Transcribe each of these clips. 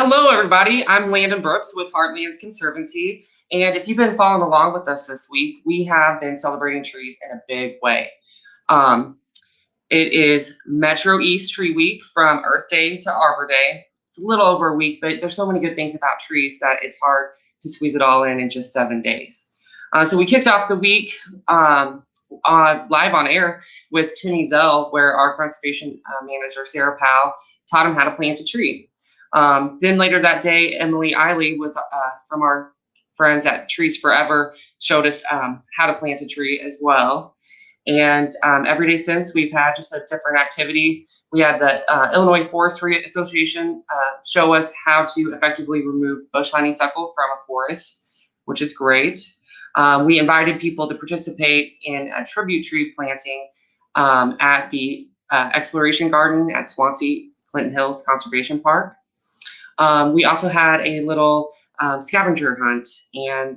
Hello, everybody. I'm Landon Brooks with Heartlands Conservancy. And if you've been following along with us this week, we have been celebrating trees in a big way. It is Metro East Tree Week from Earth Day to Arbor Day. It's a little over a week, but there's so many good things about trees that it's hard to squeeze it all in just 7 days. So we kicked off the week live on air with Timmy Zell, where our conservation manager, Sarah Powell, taught him how to plant a tree. Then later that day, Emily Eiley from our friends at Trees Forever showed us how to plant a tree as well. And every day since, we've had just a different activity. We had the Illinois Forestry Association show us how to effectively remove bush honeysuckle from a forest, which is great. We invited people to participate in a tribute tree planting at the Exploration Garden at Swansea Clinton Hills Conservation Park. We also had a little scavenger hunt, and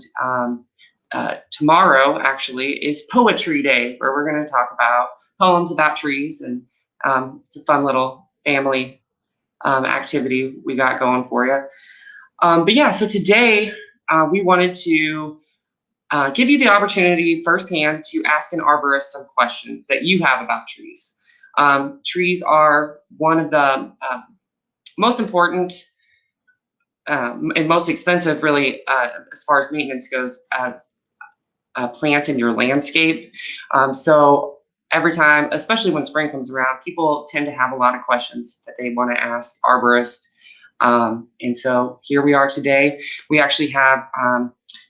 tomorrow actually is Poetry Day, where we're going to talk about poems about trees, and it's a fun little family activity we got going for you. But yeah, so today we wanted to give you the opportunity firsthand to ask an arborist some questions that you have about trees. Trees are one of the most important and most expensive, really, as far as maintenance goes, plants in your landscape. So every time, especially when spring comes around, people tend to have a lot of questions that they want to ask arborists. And so here we are today. We actually have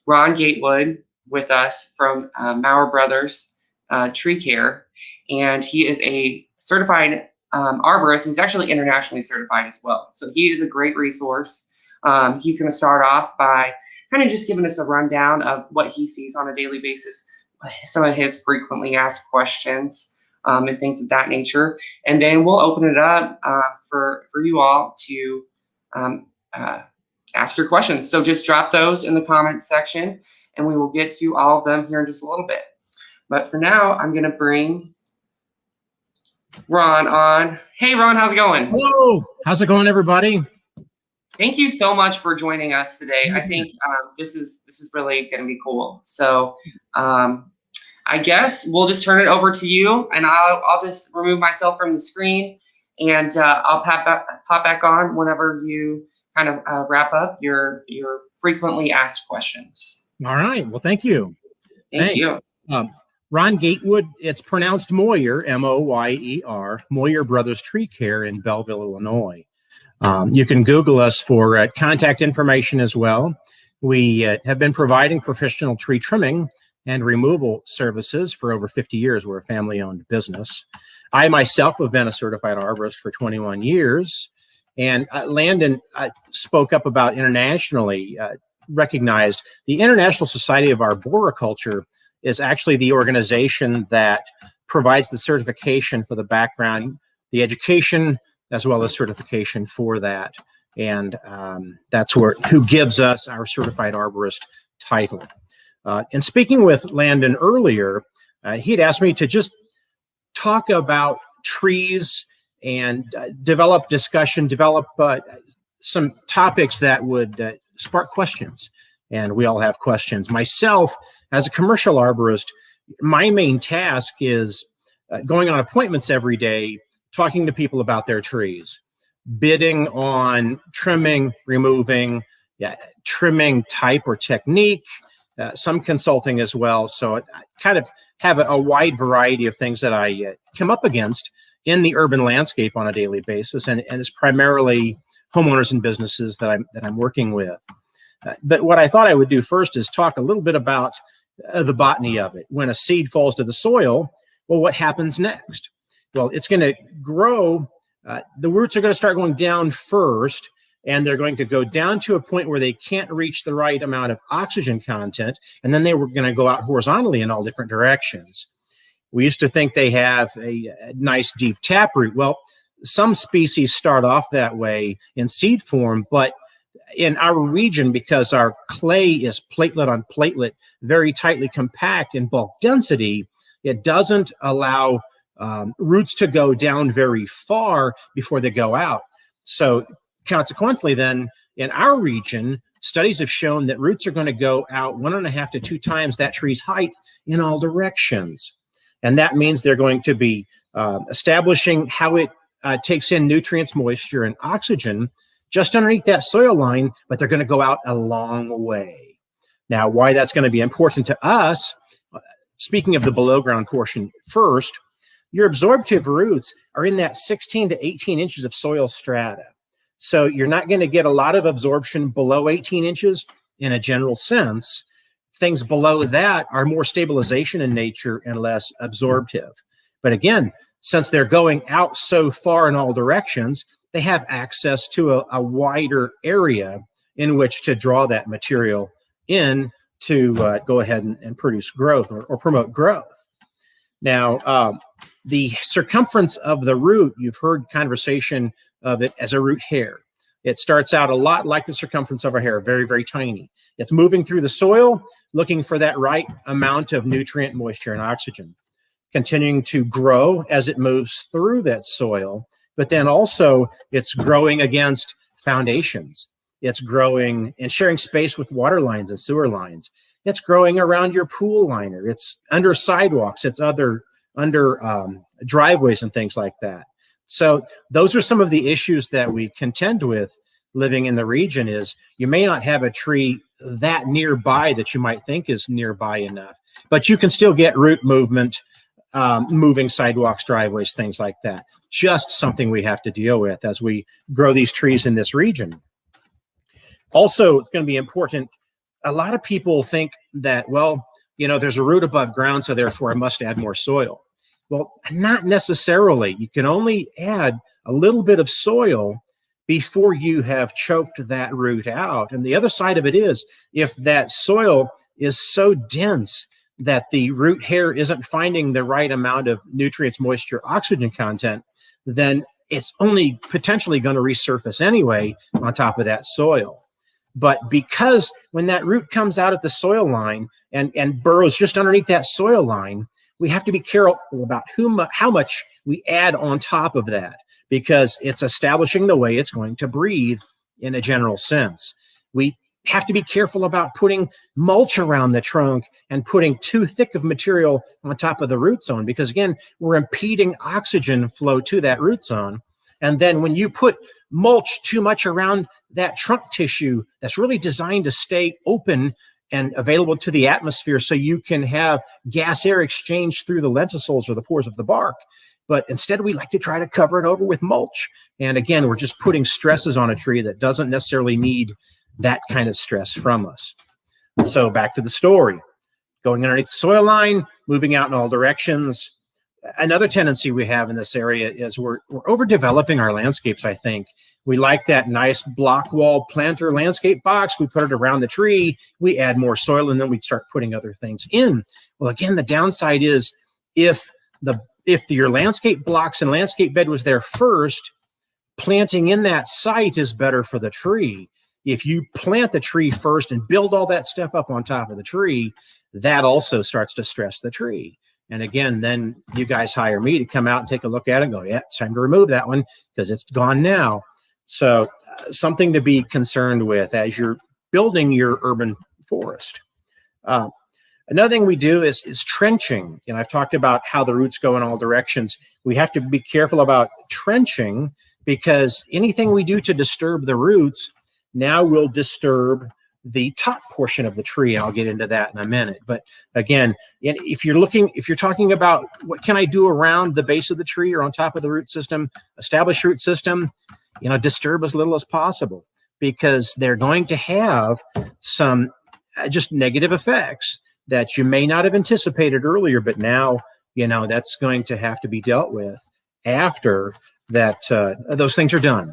Ron Gatewood with us from Maurer Brothers Tree Care, and he is a certified arborist. He's actually internationally certified as well. So he is a great resource. He's going to start off by kind of just giving us a rundown of what he sees on a daily basis, some of his frequently asked questions, and things of that nature. And then we'll open it up for you all to ask your questions. So just drop those in the comments section, and we will get to all of them here in just a little bit. But for now, I'm going to bring Ron on. Hey, Ron, how's it going? Hello. How's it going, everybody? Thank you so much for joining us today. I think this is really going to be cool. So I guess we'll just turn it over to you, and I'll just remove myself from the screen, and I'll pop back on whenever you kind of wrap up your frequently asked questions. All right. Well, thank you. Thank you. Ron Gatewood. It's pronounced Moyer, M-O-Y-E-R, Moyer Brothers Tree Care in Belleville, Illinois. You can Google us for contact information as well. We have been providing professional tree trimming and removal services for over 50 years. We're a family-owned business. I myself have been a certified arborist for 21 years. And Landon spoke up about internationally recognized. The International Society of Arboriculture is actually the organization that provides the certification for the background, the education, as well as certification for that. And that's who gives us our certified arborist title. And speaking with Landon earlier, he'd asked me to just talk about trees and develop some topics that would spark questions. And we all have questions. Myself, as a commercial arborist, my main task is going on appointments every day, talking to people about their trees, bidding on trimming, removing, trimming type or technique, some consulting as well. So I kind of have a wide variety of things that I come up against in the urban landscape on a daily basis, and it's primarily homeowners and businesses that I'm working with. But what I thought I would do first is talk a little bit about the botany of it. When a seed falls to the soil, well, what happens next? Well, it's going to grow. The roots are going to start going down first, and they're going to go down to a point where they can't reach the right amount of oxygen content, and then they were going to go out horizontally in all different directions. We used to think they have a nice deep taproot. Well, some species start off that way in seed form, but in our region, because our clay is platelet on platelet, very tightly compact in bulk density, it doesn't allow roots to go down very far before they go out. So consequently, then in our region, studies have shown that roots are going to go out 1.5 to 2 times that tree's height in all directions. And that means they're going to be establishing how it takes in nutrients, moisture, and oxygen just underneath that soil line, but they're going to go out a long way. Now, why that's going to be important to us, speaking of the below ground portion first, your absorptive roots are in that 16 to 18 inches of soil strata. So you're not going to get a lot of absorption below 18 inches in a general sense. Things below that are more stabilization in nature and less absorptive. But again, since they're going out so far in all directions, they have access to a wider area in which to draw that material in to go ahead and produce growth or promote growth. Now, the circumference of the root, you've heard conversation of it as a root hair. It starts out a lot like the circumference of our hair, very, very tiny. It's moving through the soil, looking for that right amount of nutrient, moisture, and oxygen, continuing to grow as it moves through that soil. But then also it's growing against foundations. It's growing and sharing space with water lines and sewer lines. It's growing around your pool liner. It's under sidewalks. It's under driveways and things like that. So those are some of the issues that we contend with living in the region. Is you may not have a tree that nearby that you might think is nearby enough, but you can still get root movement, moving sidewalks, driveways, things like that. Just something we have to deal with as we grow these trees in this region. Also, it's going to be important. A lot of people think that, well, you know, there's a root above ground, so therefore I must add more soil. Well, not necessarily. You can only add a little bit of soil before you have choked that root out. And the other side of it is, if that soil is so dense that the root hair isn't finding the right amount of nutrients, moisture, oxygen content, then it's only potentially going to resurface anyway on top of that soil. But because when that root comes out at the soil line and burrows just underneath that soil line, we have to be careful about how much we add on top of that, because it's establishing the way it's going to breathe in a general sense. We have to be careful about putting mulch around the trunk and putting too thick of material on top of the root zone, because again, we're impeding oxygen flow to that root zone. And then when you put mulch too much around that trunk tissue that's really designed to stay open and available to the atmosphere so you can have gas air exchange through the lenticels or the pores of the bark. But instead, we like to try to cover it over with mulch. And again, we're just putting stresses on a tree that doesn't necessarily need that kind of stress from us. So back to the story. Going underneath the soil line, moving out in all directions. Another tendency we have in this area is we're overdeveloping our landscapes, I think. We like that nice block wall planter landscape box. We put it around the tree. We add more soil, and then we start putting other things in. Well, again, the downside is if your landscape blocks and landscape bed was there first, planting in that site is better for the tree. If you plant the tree first and build all that stuff up on top of the tree, that also starts to stress the tree. And again, then you guys hire me to come out and take a look at it and go, yeah, it's time to remove that one because it's gone now. So something to be concerned with as you're building your urban forest. Another thing we do is trenching. You know, I've talked about how the roots go in all directions. We have to be careful about trenching, because anything we do to disturb the roots now will disturb the top portion of the tree. I'll get into that in a minute. But again, if you're talking about what can I do around the base of the tree or on top of the root system, established root system, you know, disturb as little as possible, because they're going to have some just negative effects that you may not have anticipated earlier, but now, you know, that's going to have to be dealt with after that those things are done.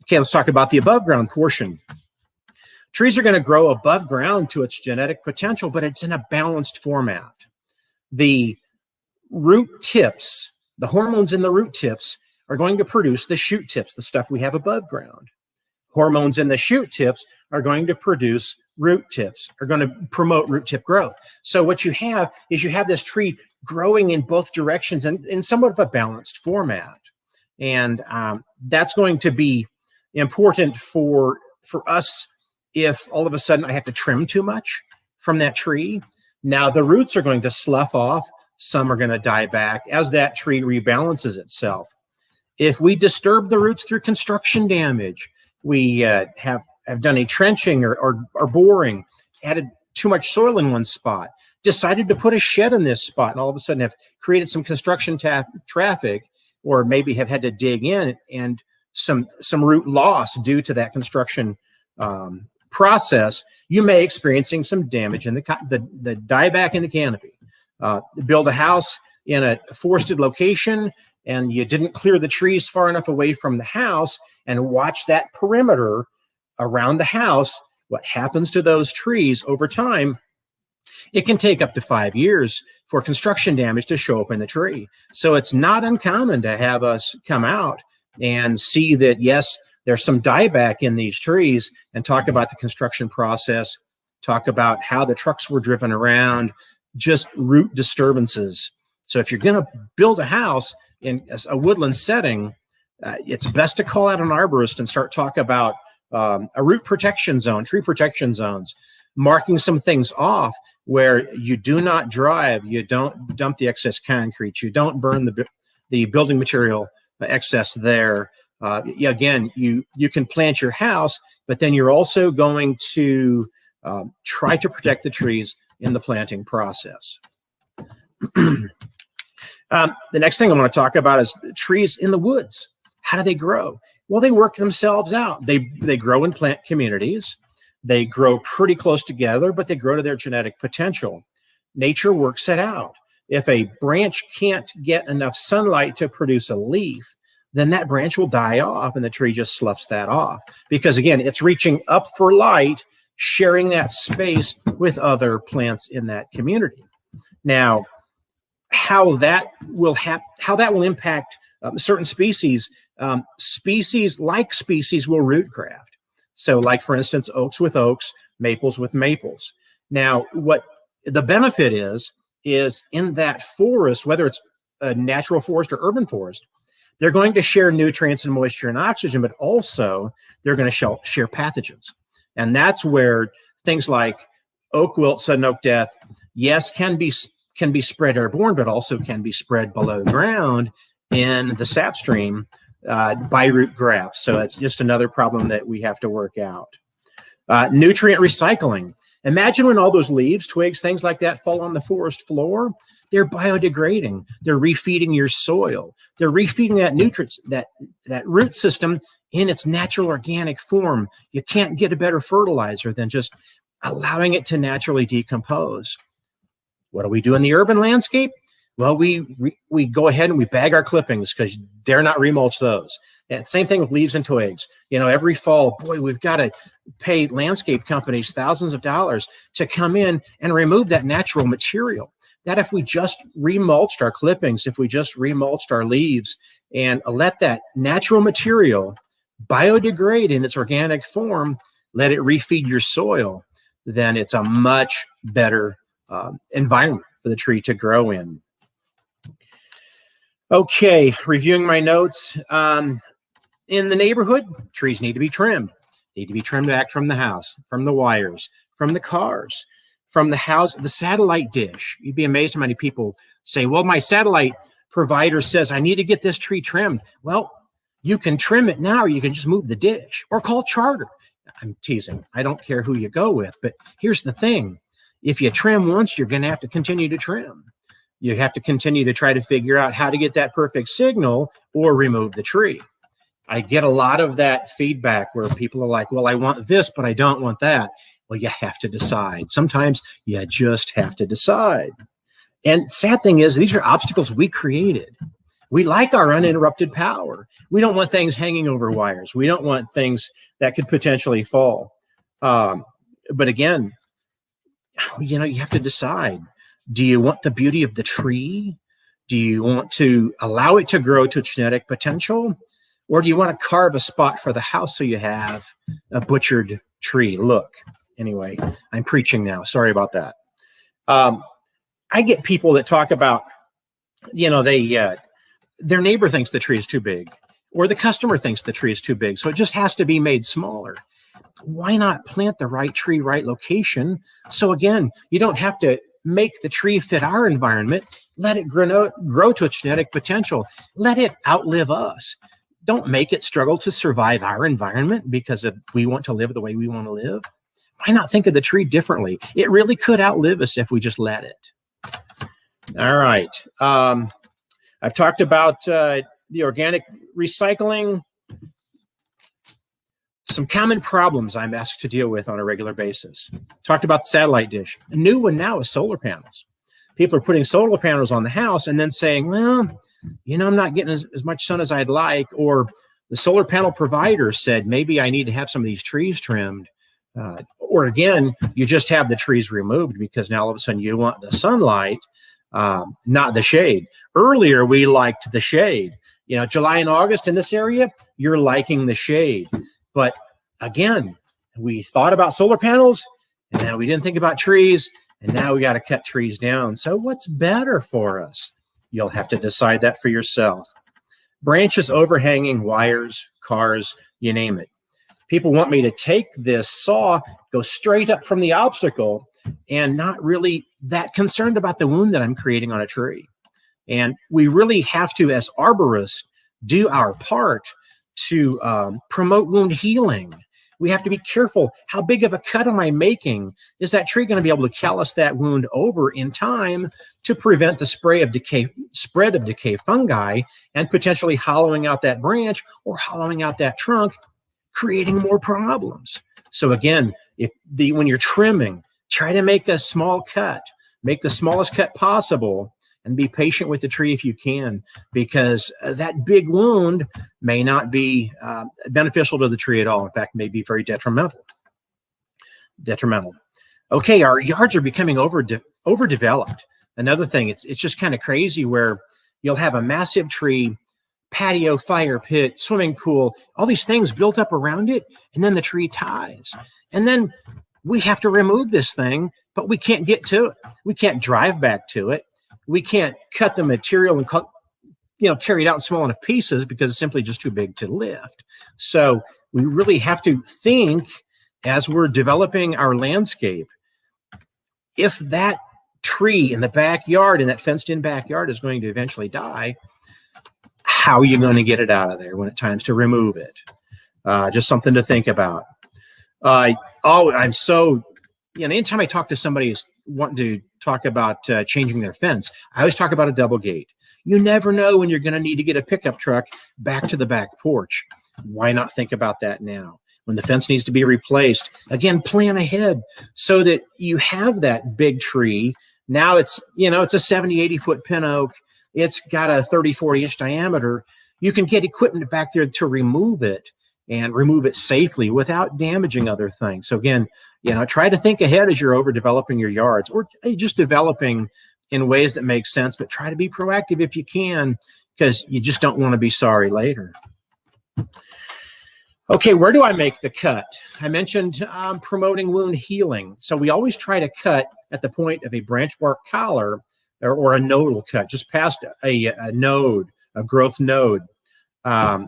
Okay, let's talk about the above ground portion. Trees are going to grow above ground to its genetic potential, but it's in a balanced format. The root tips, the hormones in the root tips, are going to produce the shoot tips, the stuff we have above ground. Hormones in the shoot tips are going to produce root tips, are going to promote root tip growth. So what you have is you have this tree growing in both directions and in somewhat of a balanced format. And that's going to be important for for us, if all of a sudden I have to trim too much from that tree, now the roots are going to slough off. Some are going to die back as that tree rebalances itself. If we disturb the roots through construction damage, we have done a trenching or boring, added too much soil in one spot, decided to put a shed in this spot, and all of a sudden have created some construction traffic, or maybe have had to dig in and some root loss due to that construction process, you may experiencing some damage in the dieback in the canopy. Build a house in a forested location, and you didn't clear the trees far enough away from the house, and watch that perimeter around the house. What happens to those trees over time? It can take up to 5 years for construction damage to show up in the tree. So it's not uncommon to have us come out and see that, yes, there's some dieback in these trees, and talk about the construction process, talk about how the trucks were driven around, just root disturbances. So if you're going to build a house in a woodland setting, it's best to call out an arborist and start talking about a root protection zone, tree protection zones, marking some things off where you do not drive, you don't dump the excess concrete, you don't burn the building material excess there. Again, you can plant your house, but then you're also going to try to protect the trees in the planting process. The next thing I want to talk about is trees in the woods. How do they grow? Well, they work themselves out. They grow in plant communities. They grow pretty close together, but they grow to their genetic potential. Nature works it out. If a branch can't get enough sunlight to produce a leaf, then that branch will die off, and the tree just sloughs that off. Because again, it's reaching up for light, sharing that space with other plants in that community. Now, how that will impact certain species, species will root graft. So like, for instance, oaks with oaks, maples with maples. Now, what the benefit is in that forest, whether it's a natural forest or urban forest, they're going to share nutrients and moisture and oxygen, but also they're going to share pathogens. And that's where things like oak wilt, sudden oak death, yes, can be spread airborne, but also can be spread below ground in the sap stream by root grafts. So it's just another problem that we have to work out. Nutrient recycling. Imagine when all those leaves, twigs, things like that fall on the forest floor. They're biodegrading. They're refeeding your soil. They're refeeding that nutrients, that root system in its natural organic form. You can't get a better fertilizer than just allowing it to naturally decompose. What do we do in the urban landscape? Well, we go ahead and we bag our clippings because dare not remulch those. And same thing with leaves and twigs. You know, every fall, boy, we've got to pay landscape companies thousands of dollars to come in and remove that natural material. That if we just remulched our clippings, if we just remulched our leaves and let that natural material biodegrade in its organic form, let it refeed your soil, then it's a much better environment for the tree to grow in. Okay, reviewing my notes. In the neighborhood, trees need to be trimmed. Need to be trimmed back from the house, from the wires, from the cars, from the house, the satellite dish. You'd be amazed how many people say, well, my satellite provider says I need to get this tree trimmed. Well, you can trim it now, or you can just move the dish or call Charter. I'm teasing. I don't care who you go with, but here's the thing. If you trim once, you're going to have to continue to trim. You have to continue to try to figure out how to get that perfect signal or remove the tree. I get a lot of that feedback where people are like, well, I want this, but I don't want that. Well, you have to decide. Sometimes you just have to decide. And sad thing is, these are obstacles we created. We like our uninterrupted power. We don't want things hanging over wires. We don't want things that could potentially fall. But again, you know, you have to decide. Do you want the beauty of the tree? Do you want to allow it to grow to its genetic potential? Or do you want to carve a spot for the house so you have a butchered tree look? Anyway, I'm preaching now. Sorry about that. I get people that talk about, you know, their neighbor thinks the tree is too big, or the customer thinks the tree is too big, so it just has to be made smaller. why not plant the right tree, right location? So again, you don't have to make the tree fit our environment. Let it grow to its genetic potential. Let it outlive us. Don't make it struggle to survive our environment because we want to live the way we want to live. Why not think of the tree differently? It really could outlive us if we just let it. All right. I've talked about the organic recycling. Some common problems I'm asked to deal with on a regular basis. Talked about the satellite dish. A new one now is solar panels. People are putting solar panels on the house and then saying, well, I'm not getting as much sun as I'd like. Or the solar panel provider said, maybe I need to have some of these trees trimmed. Or again, you just have the trees removed because now all of a sudden you want the sunlight, not the shade. Earlier, we liked the shade. July and August in this area, you're liking the shade. But again, we thought about solar panels, and now we didn't think about trees, and now we got to cut trees down. So what's better for us? You'll have to decide that for yourself. Branches overhanging, wires, cars, you name it. People want me to take this saw, go straight up from the obstacle, and not really that concerned about the wound that I'm creating on a tree. And we really have to, as arborists, do our part to promote wound healing. We have to be careful. How big of a cut am I making? Is that tree going to be able to callus that wound over in time to prevent the spread of decay fungi and potentially hollowing out that branch or hollowing out that trunk, creating more problems? So again, when you're trimming, try to make a small cut, make the smallest cut possible, and be patient with the tree if you can, because that big wound may not be beneficial to the tree at all. In fact, may be very detrimental. Okay, our yards are becoming overdeveloped. Another thing, it's just kind of crazy where you'll have a massive tree, patio, fire pit, swimming pool, all these things built up around it, and then the tree dies. And then we have to remove this thing, but we can't get to it. We can't drive back to it. We can't cut the material and carry it out in small enough pieces because it's simply just too big to lift. So we really have to think as we're developing our landscape, if that tree in the backyard, in that fenced-in backyard, is going to eventually die, how are you going to get it out of there when it's time to remove it? Just something to think about. I'm so, anytime I talk to somebody who's wanting to talk about changing their fence, I always talk about a double gate. You never know when you're going to need to get a pickup truck back to the back porch. Why not think about that now? When the fence needs to be replaced, again, plan ahead so that you have that big tree. Now it's a 70, 80 foot pin oak. It's got a 30, 40 inch diameter. You can get equipment back there to remove it and remove it safely without damaging other things. So again, try to think ahead as you're overdeveloping your yards or just developing in ways that make sense, but try to be proactive if you can, because you just don't want to be sorry later. Okay, where do I make the cut? I mentioned promoting wound healing. So we always try to cut at the point of a branch bark collar or a nodal cut, just past a node, a growth node.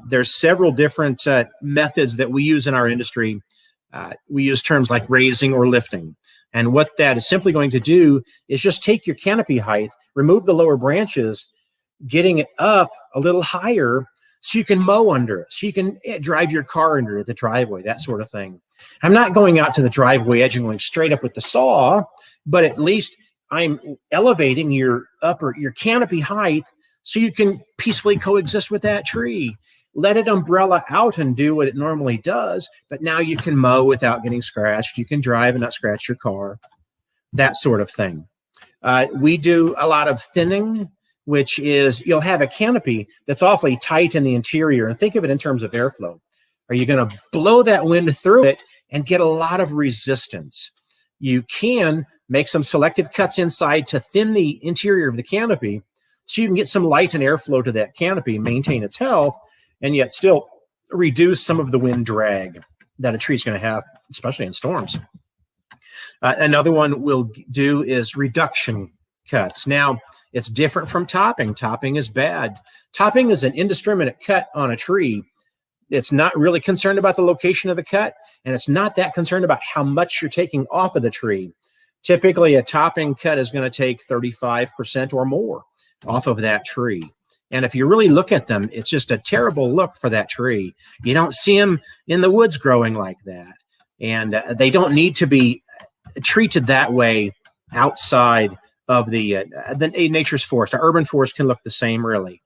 There's several different methods that we use in our industry. We use terms like raising or lifting. And what that is simply going to do is just take your canopy height, remove the lower branches, getting it up a little higher so you can mow under it, so you can drive your car under it, the driveway, that sort of thing. I'm not going out to the driveway edge and going straight up with the saw, but at least I'm elevating your canopy height so you can peacefully coexist with that tree. Let it umbrella out and do what it normally does, but now you can mow without getting scratched. You can drive and not scratch your car, that sort of thing. We do a lot of thinning, which is you'll have a canopy that's awfully tight in the interior, and think of it in terms of airflow. Are you going to blow that wind through it and get a lot of resistance? You can make some selective cuts inside to thin the interior of the canopy so you can get some light and airflow to that canopy, maintain its health, and yet still reduce some of the wind drag that a tree is going to have, especially in storms. Another one we'll do is reduction cuts. Now, it's different from topping. Topping is bad. Topping is an indiscriminate cut on a tree. It's not really concerned about the location of the cut. And it's not that concerned about how much you're taking off of the tree. Typically, a topping cut is going to take 35% or more off of that tree. And if you really look at them, it's just a terrible look for that tree. You don't see them in the woods growing like that. And they don't need to be treated that way outside of the nature's forest. Our urban forest can look the same, really.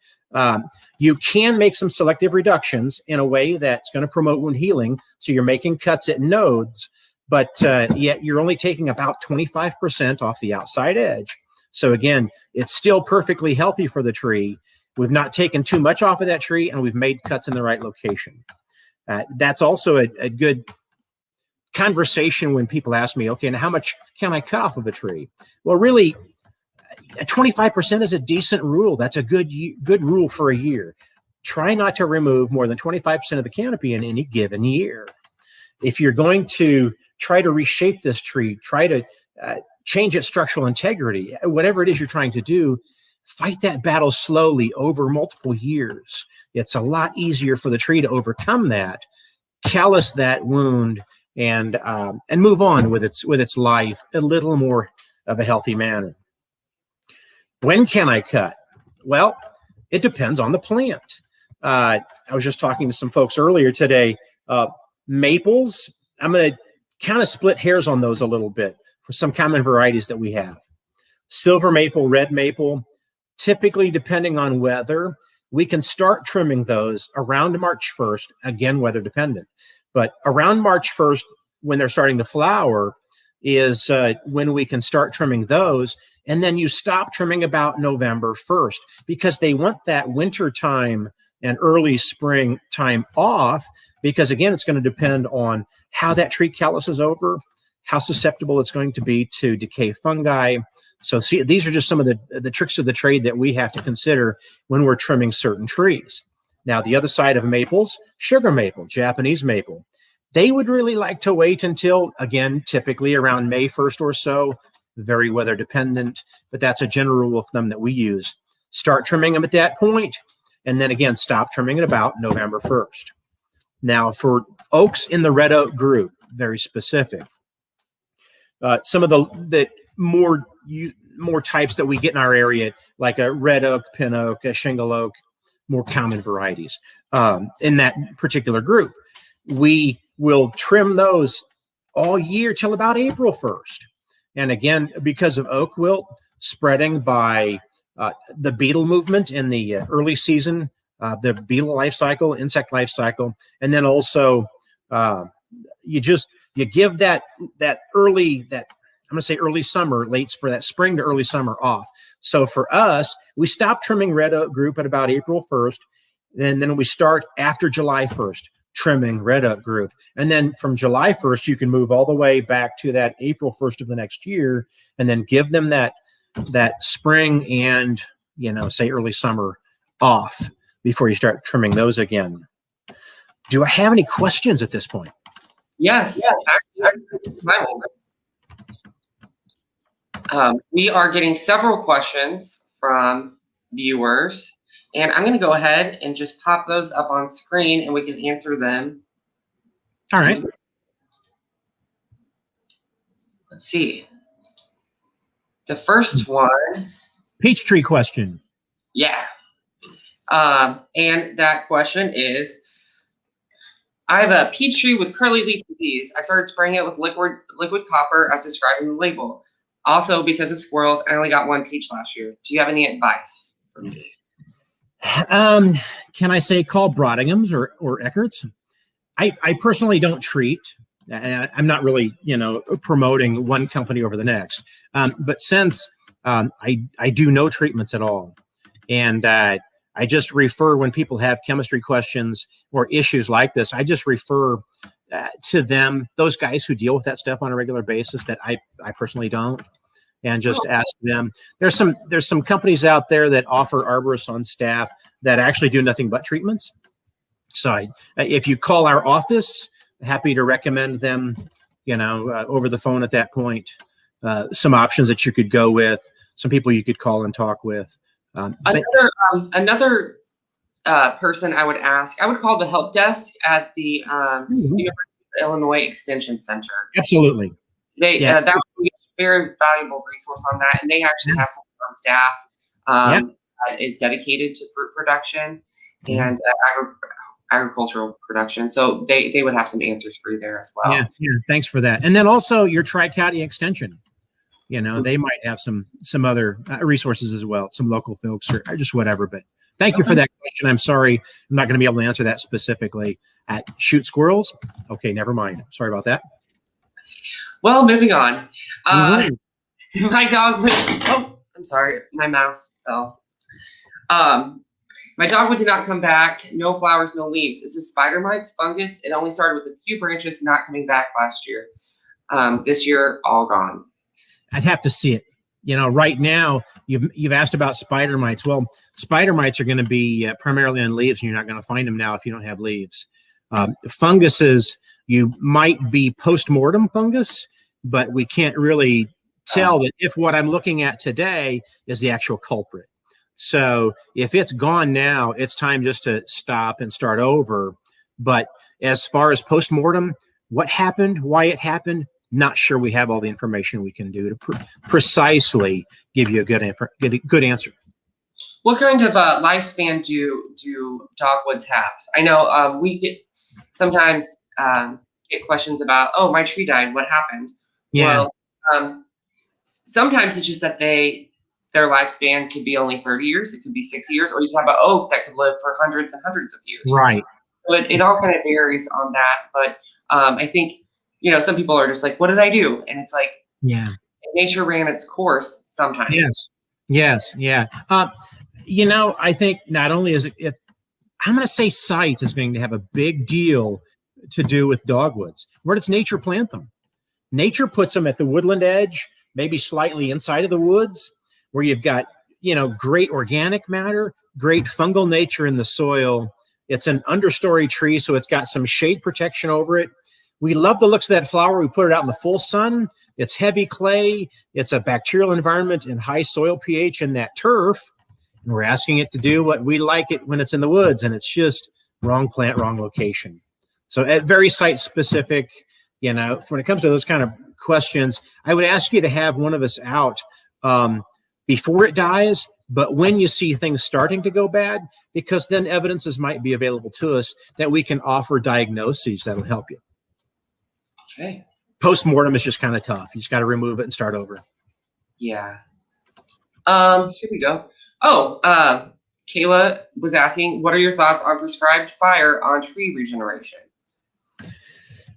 You can make some selective reductions in a way that's going to promote wound healing. So you're making cuts at nodes, but yet you're only taking about 25% off the outside edge. So again, it's still perfectly healthy for the tree. We've not taken too much off of that tree, and we've made cuts in the right location. That's also a good conversation when people ask me, okay, now how much can I cut off of a tree? Well, really, 25% is a decent rule. That's a good rule for a year. Try not to remove more than 25% of the canopy in any given year. If you're going to try to reshape this tree, try to change its structural integrity, whatever it is you're trying to do, fight that battle slowly over multiple years. It's a lot easier for the tree to overcome that, callus that wound, and move on with its life a little more of a healthy manner. When can I cut? Well, it depends on the plant. I was just talking to some folks earlier today. Maples, I'm going to kind of split hairs on those a little bit for some common varieties that we have. Silver maple, red maple, typically depending on weather, we can start trimming those around March 1st, again, weather dependent. But around March 1st, when they're starting to flower, is when we can start trimming those. And then you stop trimming about November 1st, because they want that winter time and early spring time off, because again, it's going to depend on how that tree calluses over, how susceptible it's going to be to decay fungi. So see, these are just some of the tricks of the trade that we have to consider when we're trimming certain trees. Now, the other side of maples, sugar maple, Japanese maple, they would really like to wait until, again, typically around May 1st or so, very weather dependent, but that's a general rule of thumb that we use. Start trimming them at that point, and then again, stop trimming at about November 1st. Now, for oaks in the red oak group, very specific. Some of the more types that we get in our area, like a red oak, pin oak, a shingle oak, more common varieties in that particular group. We will trim those all year till about April 1st. And again, because of oak wilt spreading by the beetle movement in the early season, the beetle life cycle, insect life cycle, and then also you give that early, I'm going to say early summer, late spring, that spring to early summer off. So for us, we stop trimming red oak group at about April 1st, and then we start after July 1st trimming red oak group. And then from July 1st, you can move all the way back to that April 1st of the next year, and then give them that spring and, say early summer off before you start trimming those again. Do I have any questions at this point? Yes. We are getting several questions from viewers, and I'm going to go ahead and just pop those up on screen, and we can answer them. All right. Let's see. The first one. Peach tree question. Yeah. And that question is, I have a peach tree with curly leaf disease. I started spraying it with liquid copper as described in the label. Also, because of squirrels, I only got one peach last year. Do you have any advice for me? Can I say call Brodingham's or Eckert's? I personally don't treat. I'm not really, promoting one company over the next. But since I do no treatments at all, and I just refer when people have chemistry questions or issues like this, I just refer to them, those guys who deal with that stuff on a regular basis that I personally don't, and just ask them. There's some companies out there that offer arborists on staff that actually do nothing but treatments. So if you call our office, happy to recommend them, over the phone at that point, some options that you could go with, some people you could call and talk with. Another person I would ask, I would call the help desk at the University Illinois Extension Center. Absolutely. They that would be a very valuable resource on that, and they actually have someone on staff that is dedicated to fruit production and agricultural production. So they would have some answers for you there as well. Yeah. Thanks for that. And then also your Tri-County Extension. They might have some other resources as well, some local folks or just whatever. But thank you for that question. I'm sorry, I'm not going to be able to answer that specifically. At shoot squirrels? Okay, never mind. Sorry about that. Well, moving on. My dog would. Oh, I'm sorry. My mouse fell. My dogwood did not come back. No flowers, no leaves. Is this spider mites, fungus? It only started with a few branches not coming back last year. This year, all gone. I'd have to see it. Right now, you've asked about spider mites. Well, spider mites are going to be primarily on leaves, and you're not going to find them now if you don't have leaves. Funguses, you might be post-mortem fungus, but we can't really tell that if what I'm looking at today is the actual culprit. So if it's gone now, it's time just to stop and start over. But as far as post-mortem, what happened, why it happened, not sure we have all the information we can do to precisely give you a good answer. What kind of lifespan do dogwoods have? I know we get sometimes get questions about, oh, my tree died, what happened? Yeah. Well, sometimes it's just that their lifespan could be only 30 years, it could be 60 years, or you have an oak that could live for hundreds and hundreds of years. Right. So it all kind of varies on that. But I think, some people are just like, what did I do? And it's like, nature ran its course sometimes. Yes. I think not only is it I'm going to say site is going to have a big deal to do with dogwoods. Where does nature plant them? Nature puts them at the woodland edge, maybe slightly inside of the woods, where you've got, great organic matter, great fungal nature in the soil. It's an understory tree, so it's got some shade protection over it. We love the looks of that flower. We put it out in the full sun. It's heavy clay. It's a bacterial environment and high soil pH in that turf. And we're asking it to do what we like it when it's in the woods, and it's just wrong plant, wrong location. So very site specific, when it comes to those kind of questions, I would ask you to have one of us out before it dies, but when you see things starting to go bad, because then evidences might be available to us that we can offer diagnoses that'll help you. Okay. Post-mortem is just kind of tough. You just got to remove it and start over. Yeah. Here we go. Oh, Kayla was asking, what are your thoughts on prescribed fire on tree regeneration?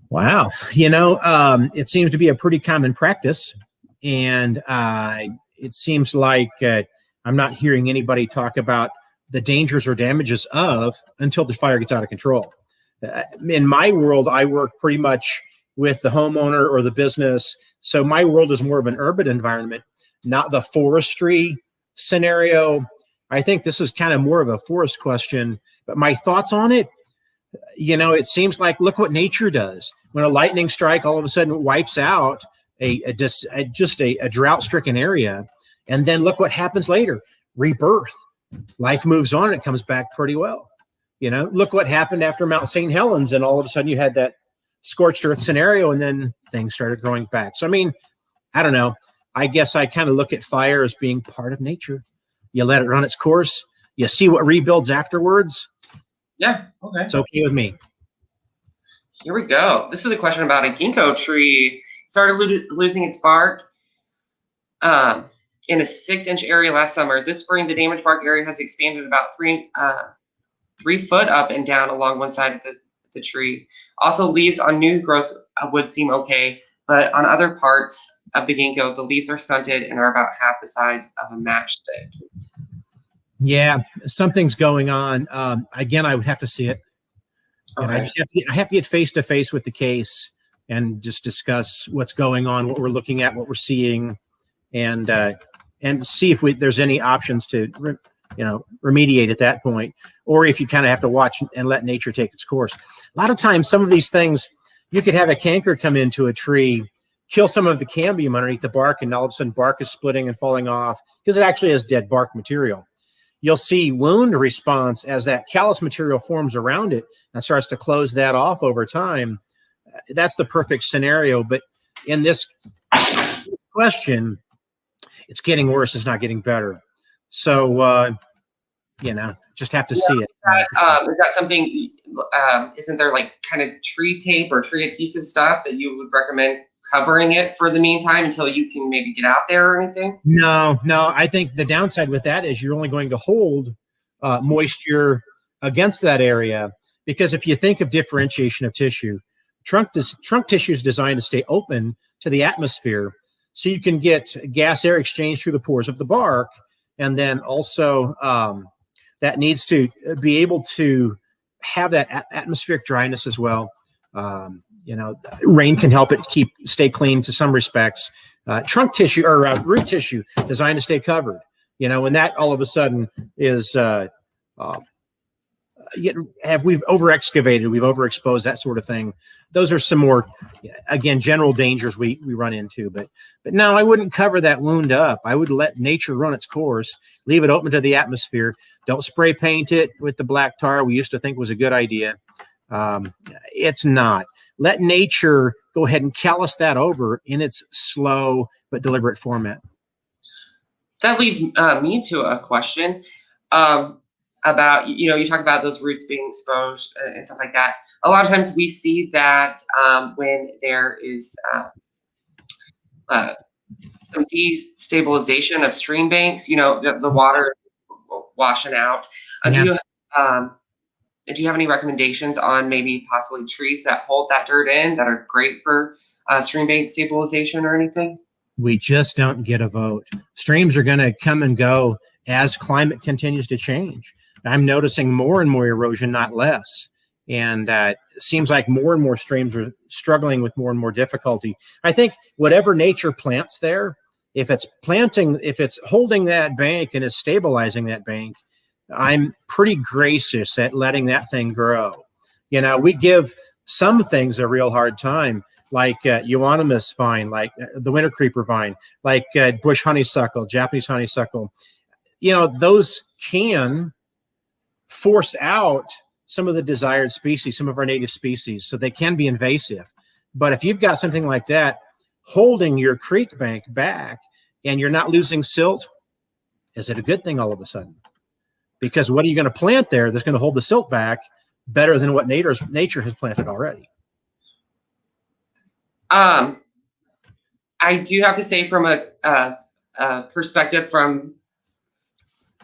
Wow. It seems to be a pretty common practice. And it seems like I'm not hearing anybody talk about the dangers or damages of until the fire gets out of control. In my world, I work pretty much with the homeowner or the business. So my world is more of an urban environment, not the forestry scenario. I think this is kind of more of a forest question, but my thoughts on it, it seems like, look what nature does. When a lightning strike all of a sudden wipes out a drought-stricken area, and then look what happens later, rebirth. Life moves on and it comes back pretty well. Look what happened after Mount St. Helens, and all of a sudden you had that scorched earth scenario, and then things started growing back. So, I don't know. I guess I kind of look at fire as being part of nature. You let it run its course. You see what rebuilds afterwards. Yeah, okay. It's okay with me. Here we go. This is a question about a ginkgo tree. It started losing its bark in a 6-inch area last summer. This spring, the damaged bark area has expanded about 3 foot up and down along one side of the tree. Also, leaves on new growth would seem okay, but on other parts of the ginkgo, the leaves are stunted and are about half the size of a matchstick. Yeah, something's going on. Again, I would have to see it. And I have to get face to face with the case and just discuss what's going on, what we're looking at, what we're seeing, and see if there's any options to remediate at that point, or if you kind of have to watch and let nature take its course. A lot of times, some of these things, you could have a canker come into a tree, kill some of the cambium underneath the bark, and all of a sudden bark is splitting and falling off because it actually has dead bark material. You'll see wound response as that callus material forms around it and starts to close that off over time. that's the perfect scenario. But in this question, it's getting worse. It's not getting better. So, just have to see it. Is that something, isn't there like kind of tree tape or tree adhesive stuff that you would recommend covering it for the meantime until you can maybe get out there or anything? No. I think the downside with that is you're only going to hold moisture against that area, because if you think of differentiation of tissue, trunk tissue is designed to stay open to the atmosphere, so you can get gas air exchange through the pores of the bark, and then also that needs to be able to have that atmospheric dryness as well. Rain can help it stay clean to some respects. Trunk tissue or root tissue designed to stay covered. When that all of a sudden is, we've over excavated, we've overexposed, that sort of thing. Those are some more, again, general dangers we run into. But no, I wouldn't cover that wound up. I would let nature run its course, leave it open to the atmosphere. Don't spray paint it with the black tar. We used to think was a good idea. It's not. Let nature go ahead and callus that over in its slow but deliberate format. That leads me to a question about, you talk about those roots being exposed and stuff like that. A lot of times we see that when there is some destabilization of stream banks, the water is washing out. Do you have any recommendations on maybe possibly trees that hold that dirt in that are great for stream bank stabilization or anything? We just don't get a vote. Streams are going to come and go as climate continues to change. I'm noticing more and more erosion, not less. And it seems like more and more streams are struggling with more and more difficulty. I think whatever nature plants there, if it's holding that bank and is stabilizing that bank, I'm pretty gracious at letting that thing grow. We give some things a real hard time, like euonymus vine, like the winter creeper vine, like bush honeysuckle, Japanese honeysuckle. Those can force out some of the desired species, some of our native species, so they can be invasive. But if you've got something like that holding your creek bank back and you're not losing silt, is it a good thing all of a sudden? Because what are you going to plant there that's going to hold the silt back better than what nature has planted already? I do have to say, from a perspective from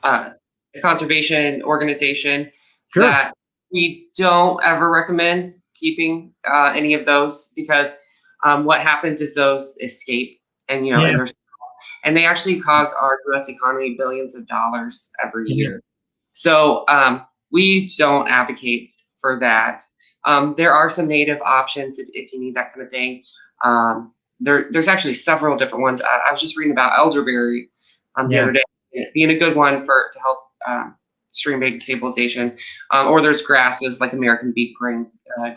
a conservation organization, sure, that we don't ever recommend keeping any of those, because what happens is those escape, and and they actually cause our U.S. economy billions of dollars every year. So we don't advocate for that. There are some native options if you need that kind of thing. There's actually several different ones. I was just reading about elderberry the other day, being a good one to help stream bank stabilization. Or there's grasses like American beetgrain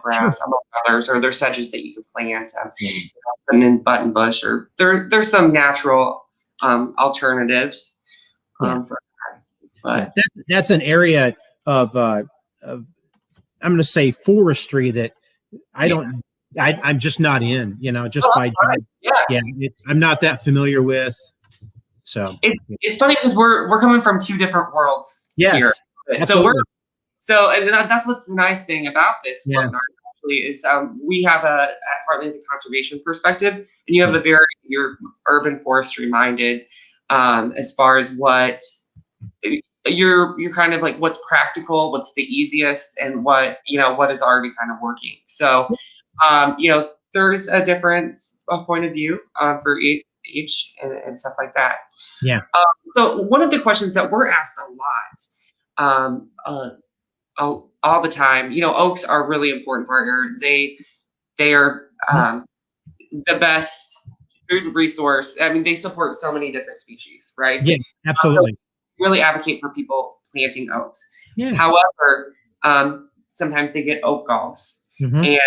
grass, sure, among others, or there's sedges that you can plant, and in button bush, or there's some natural alternatives for that. But that's an area of I'm going to say forestry that I'm just not in, by I'm not that familiar with. So it's funny because we're coming from two different worlds here. Absolutely. And that's what's the nice thing about this webinar actually is we have at Heartland's a conservation perspective, and you have you're urban forestry minded as far as what you're kind of like what's practical, what's the easiest, and what is already kind of working. So there's a different point of view for each and stuff like that. Yeah. So one of the questions that we're asked a lot all the time, oaks are really important for our area. They are the best food resource. I mean, they support so many different species, right? Yeah, absolutely. Really advocate for people planting oaks. Yeah. However, sometimes they get oak galls, and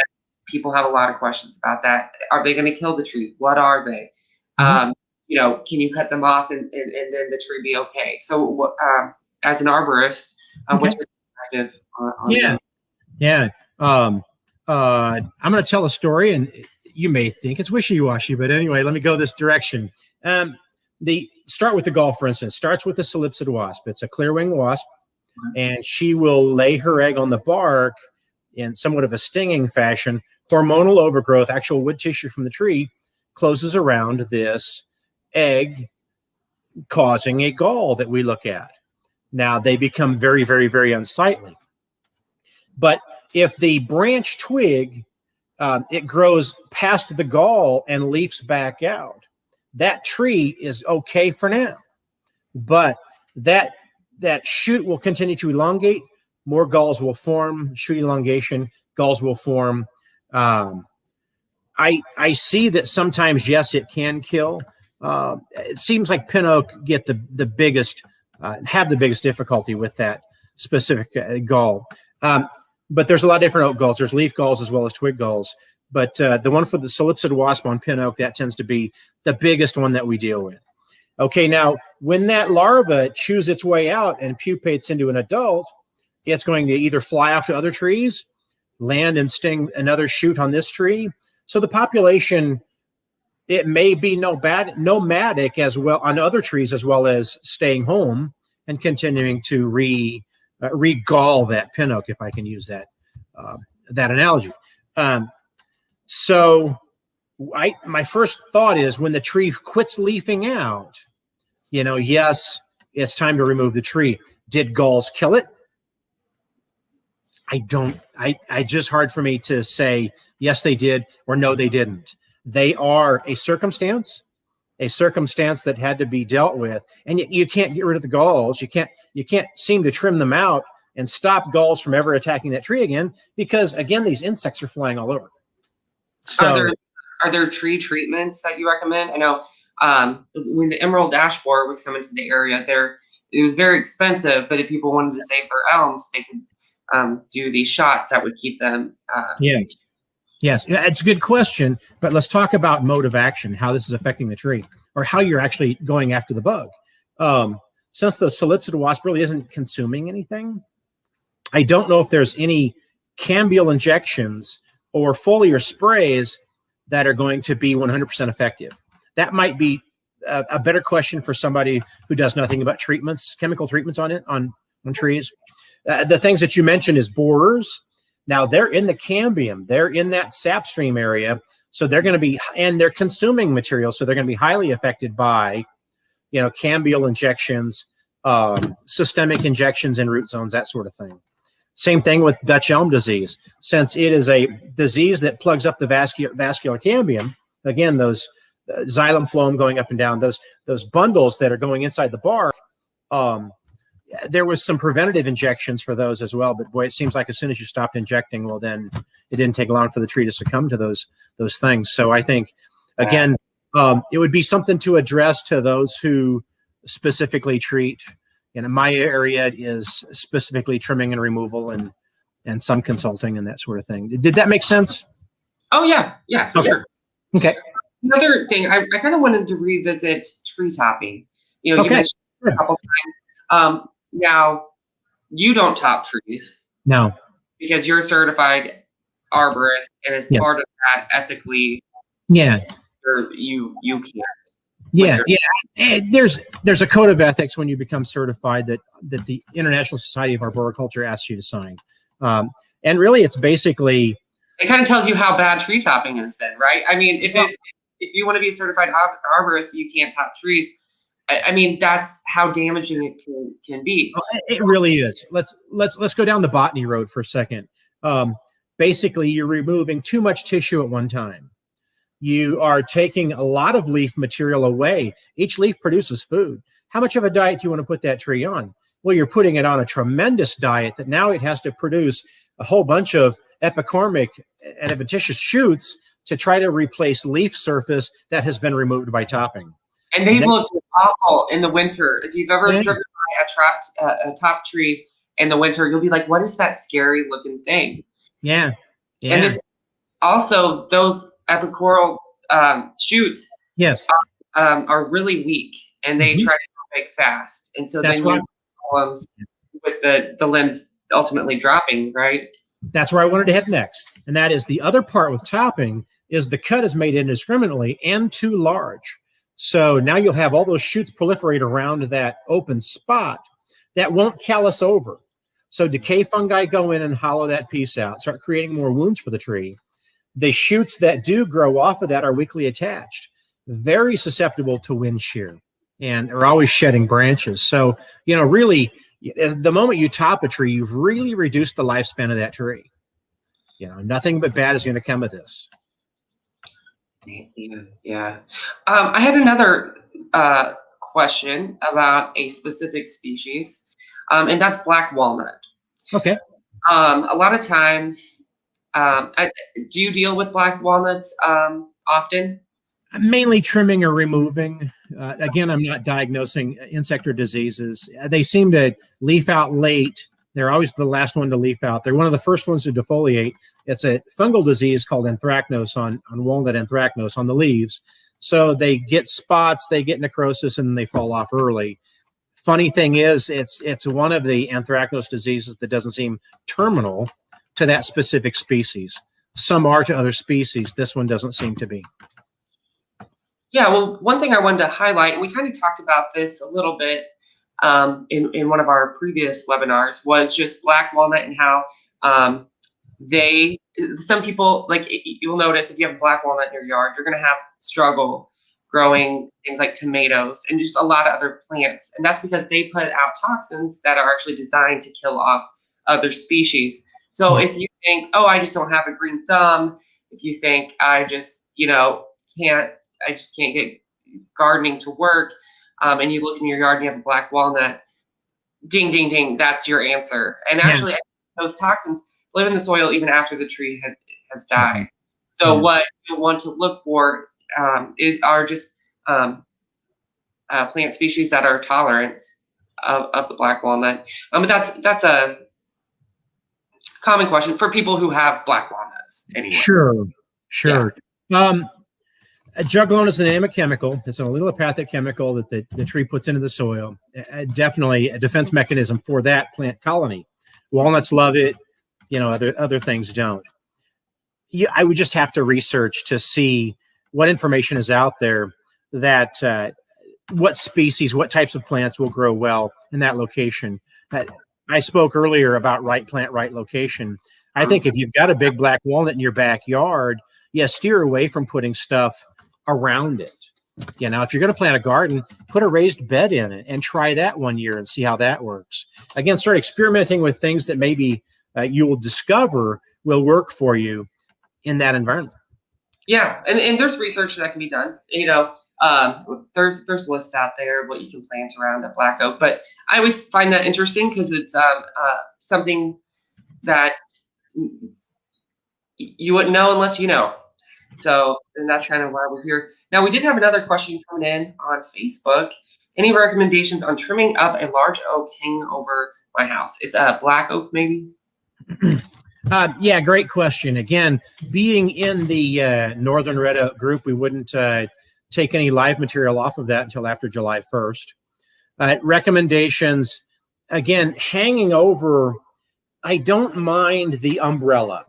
people have a lot of questions about that. Are they going to kill the tree? What are they? Can you cut them off and then the tree be okay? So, as an arborist, what's your perspective on that? Yeah. I'm going to tell a story, and you may think it's wishy-washy, but anyway, let me go this direction. Start with the gall, for instance. Starts with the Calypsid wasp. It's a clear-winged wasp, and she will lay her egg on the bark in somewhat of a stinging fashion. Hormonal overgrowth, actual wood tissue from the tree, closes around this egg, causing a gall that we look at. Now, they become very, very, very unsightly. But if the branch twig, it grows past the gall and leafs back out, that tree is okay for now. But that shoot will continue to elongate. More galls will form. Shoot elongation, galls will form. I see that sometimes, yes, it can kill. It seems like pin oak get the biggest, have the biggest difficulty with that specific gall. But there's a lot of different oak galls. There's leaf galls as well as twig galls. But the one for the Calypsid wasp on pin oak, that tends to be the biggest one that we deal with. Okay, now when that larva chews its way out and pupates into an adult, it's going to either fly off to other trees, land and sting another shoot on this tree. So the population, it may be nomadic as well on other trees, as well as staying home and continuing to re-gall that pin oak, if I can use that analogy. So my first thought is, when the tree quits leafing out, yes, it's time to remove the tree. Did galls kill it? I just hard for me to say yes they did or no they didn't. They are a circumstance that had to be dealt with, and you can't get rid of the galls. You can't seem to trim them out and stop galls from ever attacking that tree again, because again, these insects are flying all over. So are there tree treatments that you recommend? I know when the emerald ash borer was coming to the area, it was very expensive, but if people wanted to save their elms, they could do these shots that would keep them. Yes, it's a good question, but let's talk about mode of action, how this is affecting the tree, or how you're actually going after the bug. Since the Calypsid wasp really isn't consuming anything, I don't know if there's any cambial injections or foliar sprays that are going to be 100% effective. That might be a better question for somebody who does nothing about treatments, chemical treatments on trees. The things that you mentioned is borers. Now they're in the cambium, they're in that sap stream area, so they're going to be, and they're consuming material, so they're going to be highly affected by, cambial injections, systemic injections in root zones, that sort of thing. Same thing with Dutch elm disease, since it is a disease that plugs up the vascular cambium. Again, those xylem phloem going up and down, those bundles that are going inside the bark. There was some preventative injections for those as well, but boy, it seems like as soon as you stopped injecting, well, then it didn't take long for the tree to succumb to those things. So I think, again, it would be something to address to those who specifically treat. In my area is specifically trimming and removal and some consulting and that sort of thing. Did that make sense? Oh yeah, for sure. Okay. Another thing, I kind of wanted to revisit tree topping. You mentioned a couple times. Now, you don't top trees. No. Because you're a certified arborist, and as part of that, ethically, you can't. There's a code of ethics when you become certified that the International Society of Arboriculture asks you to sign. And really, it's basically, it kind of tells you how bad tree topping is then, right? I mean, if you want to be a certified arborist, you can't top trees. I mean, that's how damaging it can be. It really is. Let's go down the botany road for a second. Basically, you're removing too much tissue at one time. You are taking a lot of leaf material away. Each leaf produces food. How much of a diet do you want to put that tree on? Well, you're putting it on a tremendous diet that now it has to produce a whole bunch of epicormic and adventitious shoots to try to replace leaf surface that has been removed by topping. And they look awful in the winter. If you've ever driven by a top tree in the winter, you'll be like, what is that scary looking thing? Yeah. And also those epicoral shoots are really weak, and they try to make fast. And so then you have problems with the limbs ultimately dropping, right? That's where I wanted to head next. And that is the other part with topping is the cut is made indiscriminately and too large. So now you'll have all those shoots proliferate around that open spot that won't callus over. So decay fungi go in and hollow that piece out, start creating more wounds for the tree. The shoots that do grow off of that are weakly attached, very susceptible to wind shear, and are always shedding branches. So, really, the moment you top a tree, you've really reduced the lifespan of that tree. Nothing but bad is going to come of this. Yeah. I had another question about a specific species, and that's black walnut. Okay. A lot of times, do you deal with black walnuts often? Mainly trimming or removing. Again, I'm not diagnosing insect or diseases. They seem to leaf out late. They're always the last one to leaf out. They're one of the first ones to defoliate. It's a fungal disease called anthracnose on walnut anthracnose on the leaves. So they get spots, they get necrosis, and they fall off early. Funny thing is, it's one of the anthracnose diseases that doesn't seem terminal to that specific species. Some are to other species. This one doesn't seem to be. Yeah, well, one thing I wanted to highlight, and we kind of talked about this a little bit in one of our previous webinars, was just black walnut and how some people, like you'll notice if you have black walnut in your yard, you're going to have struggle growing things like tomatoes and just a lot of other plants. And that's because they put out toxins that are actually designed to kill off other species. So if you think, oh, I just don't have a green thumb, if you think I just, can't get gardening to work, and you look in your yard and you have a black walnut, ding, ding, ding, that's your answer. And actually, those toxins live in the soil even after the tree has died. So what you want to look for are just plant species that are tolerant of the black walnut. But that's a common question for people who have black walnuts. Anyway. Sure. Yeah. Juglone is the name of a chemical. It's an allelopathic chemical that the tree puts into the soil. Definitely a defense mechanism for that plant colony. Walnuts love it. Other things don't. I would just have to research to see what information is out there that what species, what types of plants will grow well in that location. I spoke earlier about right plant, right location. I think if you've got a big black walnut in your backyard, steer away from putting stuff around it. If you're going to plant a garden, put a raised bed in it and try that one year and see how that works. Again, start experimenting with things that maybe you will discover will work for you in that environment. Yeah, and there's research that can be done. There's lists out there of what you can plant around a black oak, but I always find that interesting because it's something that you wouldn't know unless you know. So, and that's kind of why we're here. Now, we did have another question coming in on Facebook. Any recommendations on trimming up a large oak hanging over my house? It's a black oak, maybe? Yeah, great question. Again, being in the Northern Red Oak group, we wouldn't take any live material off of that until after July 1st. Recommendations, again, hanging over, I don't mind the umbrella.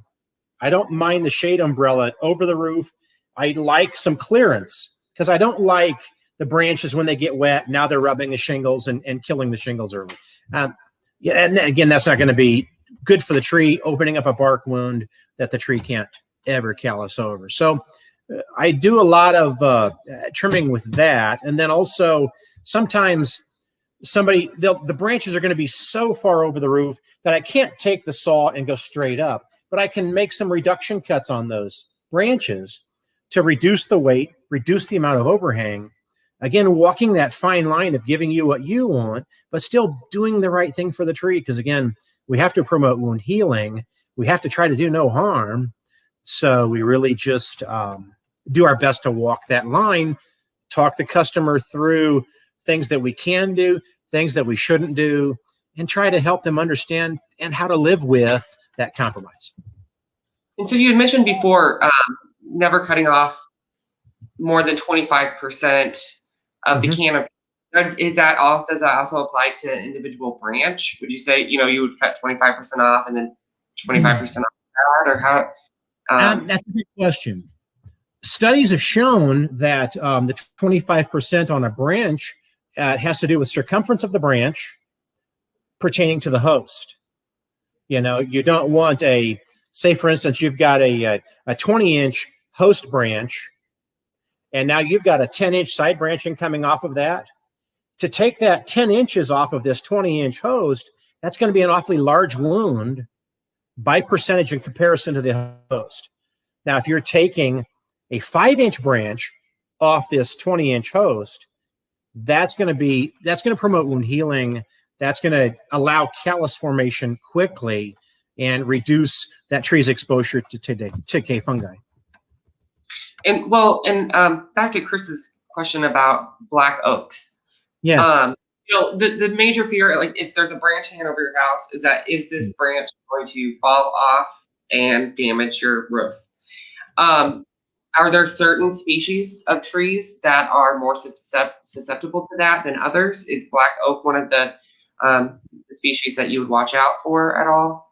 I don't mind the shade umbrella over the roof. I like some clearance because I don't like the branches when they get wet. Now they're rubbing the shingles and killing the shingles early. And again, that's not going to be good for the tree, opening up a bark wound that the tree can't ever callus over. So I do a lot of trimming with that. And then also sometimes the branches are going to be so far over the roof that I can't take the saw and go straight up, but I can make some reduction cuts on those branches to reduce the weight, reduce the amount of overhang. Again, walking that fine line of giving you what you want, but still doing the right thing for the tree. Because again, we have to promote wound healing. We have to try to do no harm. So we really just do our best to walk that line, talk the customer through things that we can do, things that we shouldn't do, and try to help them understand and how to live with that compromise. And so you had mentioned before, never cutting off more than 25% of the canopy. Does that also apply to an individual branch? Would you say, you would cut 25% off and then 25% off that, or how? That's a good question. Studies have shown that the 25% on a branch has to do with circumference of the branch pertaining to the host. You know, you don't want say for instance, you've got a 20-inch host branch, and now you've got a 10-inch side branching coming off of that. To take that 10 inches off of this 20-inch host, that's going to be an awfully large wound by percentage in comparison to the host. Now, if you're taking a 5-inch branch off this 20-inch host, that's going to promote wound healing. That's going to allow callus formation quickly and reduce that tree's exposure to decay fungi. And back to Chris's question about black oaks. Yes. You know, the major fear, like if there's a branch hanging over your house, is this branch going to fall off and damage your roof? Are there certain species of trees that are more susceptible to that than others? Is black oak one of the species that you would watch out for at all?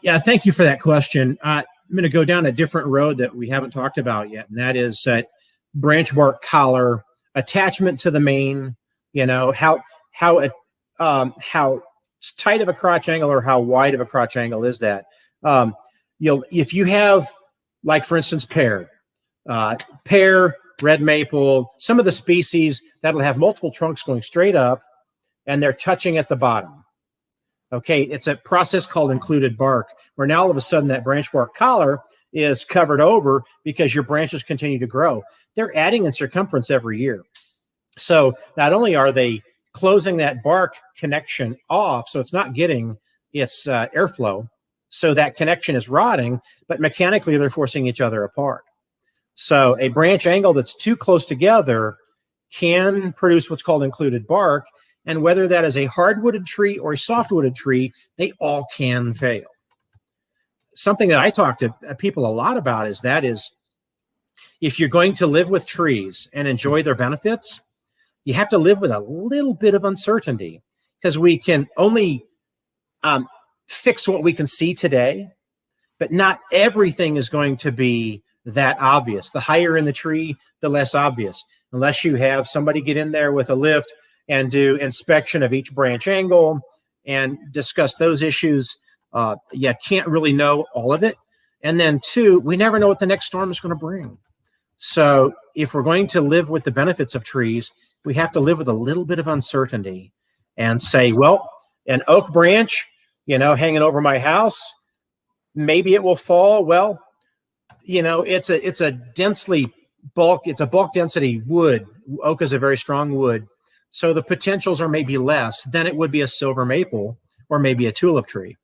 Yeah, thank you for that question. I'm going to go down a different road that we haven't talked about yet, and that is branch bark collar, attachment to the main. You know, how tight of a crotch angle or how wide of a crotch angle is that? If you have, like for instance, pear, red maple, some of the species that'll have multiple trunks going straight up, and they're touching at the bottom. Okay, it's a process called included bark, where now all of a sudden that branch bark collar is covered over because your branches continue to grow. They're adding in circumference every year. So not only are they closing that bark connection off, so it's not getting its airflow, so that connection is rotting, but mechanically they're forcing each other apart. So a branch angle that's too close together can produce what's called included bark, and whether that is a hardwooded tree or a softwooded tree, they all can fail. Something that I talk to people a lot about is if you're going to live with trees and enjoy their benefits, you have to live with a little bit of uncertainty, because we can only fix what we can see today, but not everything is going to be that obvious. The higher in the tree, the less obvious, unless you have somebody get in there with a lift and do inspection of each branch angle and discuss those issues. You can't really know all of it. And then two, we never know what the next storm is going to bring. So if we're going to live with the benefits of trees, we have to live with a little bit of uncertainty and say, well, an oak branch, hanging over my house, maybe it will fall. Well, it's a bulk density wood. Oak is a very strong wood. So the potentials are maybe less than it would be a silver maple or maybe a tulip tree.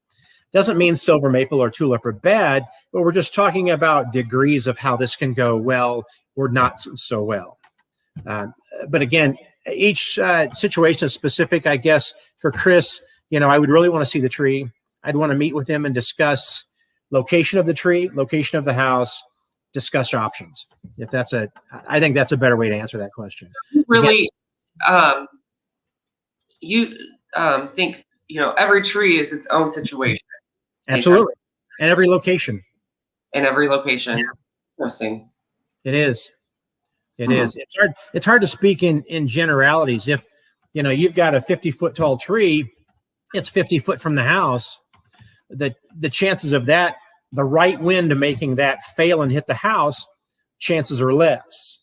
Doesn't mean silver maple or tulip are bad, but we're just talking about degrees of how this can go well or not so well. But again, each situation is specific. I guess for Chris, I would really want to see the tree. I'd want to meet with him and discuss location of the tree, location of the house, discuss options. I think that's a better way to answer that question. Really, you think, every tree is its own situation. Absolutely. And every location. In every location. Yeah. Interesting. It is. It is. It's hard to speak in generalities. If, you've got a 50-foot tall tree, it's 50 foot from the house. The chances of that, the right wind to making that fail and hit the house, chances are less.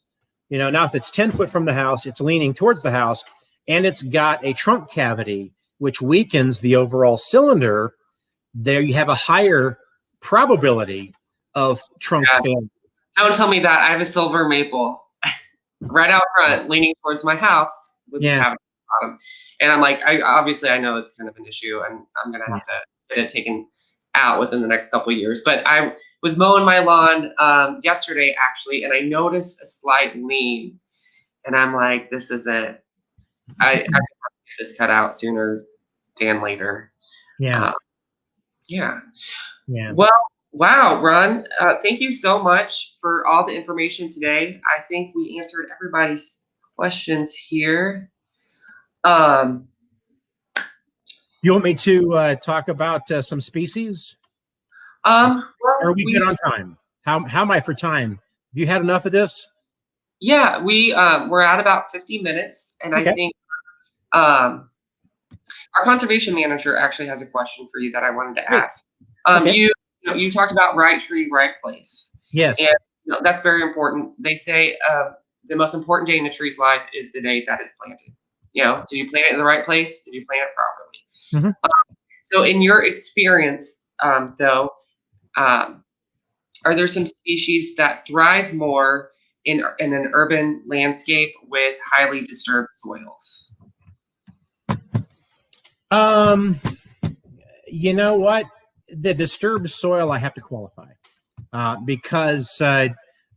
Now if it's 10 foot from the house, it's leaning towards the house, and it's got a trunk cavity, which weakens the overall cylinder, there you have a higher probability of trunk failure. Don't tell me that. I have a silver maple right out front, leaning towards my house with the cavity bottom. And I'm like, I know it's kind of an issue, and I'm going to have to get it taken out within the next couple of years. But I was mowing my lawn yesterday, actually, and I noticed a slight lean. And I'm like, this isn't, I have to get this cut out sooner than later. Yeah. Yeah. Yeah. Well, wow, Ron, thank you so much for all the information today. I think we answered everybody's questions here. You want me to talk about some species? Well, Or are we good on time? How am I for time? Have you had enough of this? Yeah, we're at about 50 minutes, and Okay. I think our conservation manager actually has a question for you that I wanted to Great. ask. Okay. You talked about right tree, right place. Yes. And that's very important. They say the most important day in a tree's life is the day that it's planted. Did you plant it in the right place? Did you plant it properly? Mhm. So, in your experience, though, are there some species that thrive more in an urban landscape with highly disturbed soils? You know what? The disturbed soil I have to qualify because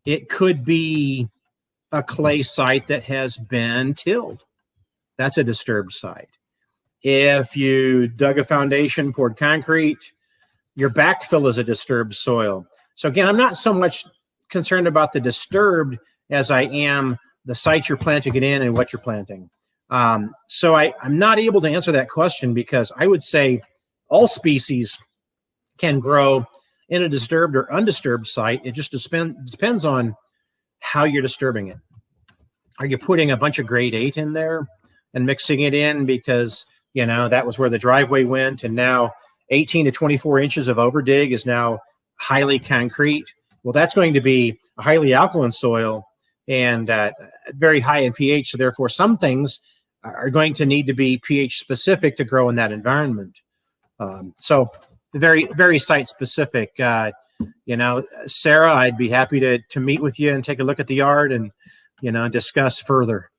it could be a clay site that has been tilled. That's a disturbed site. If you dug a foundation, poured concrete, your backfill is a disturbed soil. So again, I'm not so much concerned about the disturbed as I am the site you're planting it in and what you're planting. So I'm not able to answer that question because I would say all species can grow in a disturbed or undisturbed site. It just depends on how you're disturbing it. Are you putting a bunch of grade 8 in there and mixing it in because, that was where the driveway went, and now 18 to 24 inches of overdig is now highly concrete? Well, that's going to be a highly alkaline soil and very high in pH. So therefore, some things are going to need to be pH specific to grow in that environment. So very, very site specific. Sarah, I'd be happy to meet with you and take a look at the yard and, discuss further.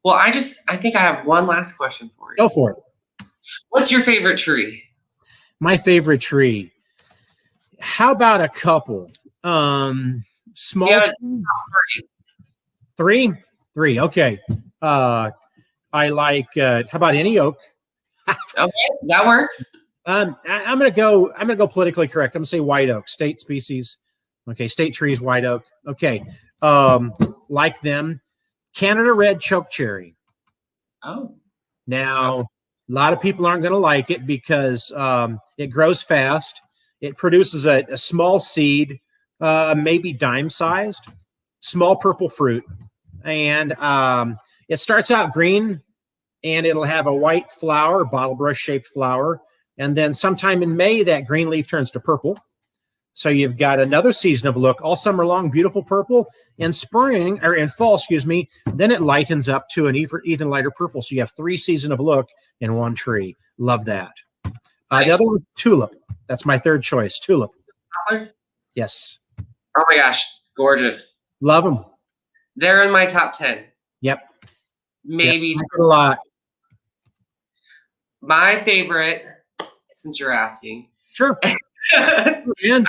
Well, I think I have one last question for you. Go for it. What's your favorite tree? My favorite tree. How about a couple? Small tree? Three. Okay. I like. How about any oak? Okay, that works. I'm gonna go politically correct. I'm gonna say white oak, state species. Okay, state trees, white oak. Okay. Like them. Canada red chokecherry. Oh. Now, a lot of people aren't going to like it because it grows fast. It produces a small seed, maybe dime-sized, small purple fruit. And it starts out green, and it'll have a white flower, bottle brush-shaped flower. And then sometime in May, that green leaf turns to purple. So you've got another season of look all summer long, beautiful purple. In spring, or in fall, then it lightens up to an even lighter purple. So you have 3 seasons of look in one tree. Love that. Nice. The other one's tulip. That's my third choice, tulip. Yes. Oh my gosh, gorgeous. Love them. They're in my top 10. Yep. Maybe yep. A lot. My favorite, since you're asking. Sure. I like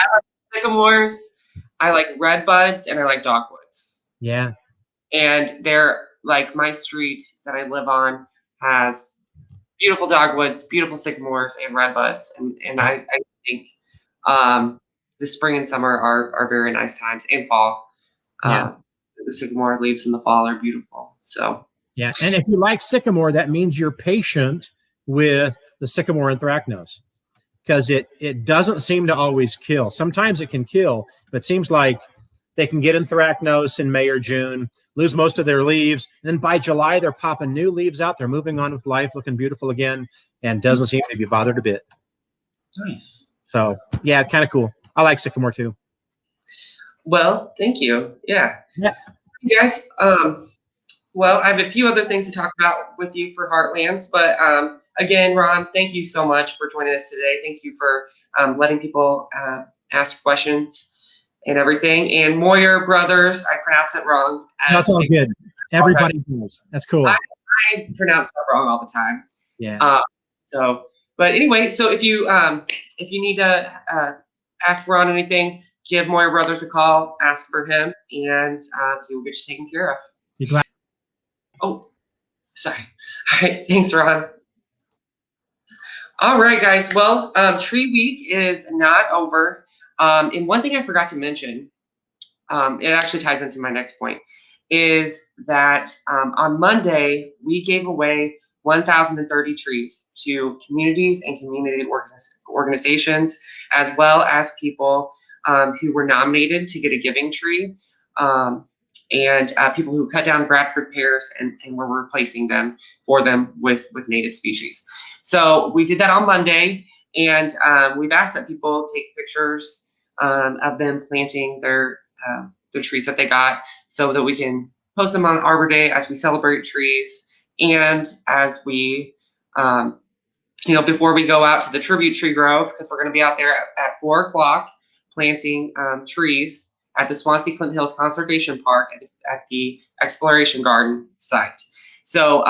sycamores, I like red buds, and I like dogwoods. Yeah. And they're like my street that I live on has beautiful dogwoods, beautiful sycamores, and red buds. And I think the spring and summer are very nice times, and fall. Yeah. The sycamore leaves in the fall are beautiful. So yeah, and if you like sycamore, that means you're patient with the sycamore anthracnose. Because it doesn't seem to always kill. Sometimes it can kill, but it seems like they can get anthracnose in May or June, lose most of their leaves. Then by July, they're popping new leaves out. They're moving on with life, looking beautiful again, and doesn't seem to be bothered a bit. Nice. So, yeah, kind of cool. I like sycamore too. Well, thank you. Yeah. Yeah. You guys, well, I have a few other things to talk about with you for Heartlands, but again, Ron, thank you so much for joining us today. Thank you for letting people ask questions and everything. And Moyer Brothers, I pronounced it wrong. That's all good. Everybody knows. That's cool. I pronounce stuff wrong all the time. Yeah. But anyway, so if you need to ask Ron anything, give Moyer Brothers a call, ask for him, and he will get you taken care of. You glad? Oh, sorry. All right, thanks, Ron. All right, guys. Well, Tree Week is not over. And one thing I forgot to mention, it actually ties into my next point, is that on Monday, we gave away 1,030 trees to communities and community organizations, as well as people who were nominated to get a giving tree, and people who cut down Bradford pears and were replacing them with native species. So we did that on Monday, and we've asked that people take pictures of them planting their trees that they got, so that we can post them on Arbor Day as we celebrate trees, and as we, before we go out to the tribute tree grove, because we're going to be out there at 4 o'clock planting trees at the Swansea Clinton Hills Conservation Park at the Exploration Garden site. So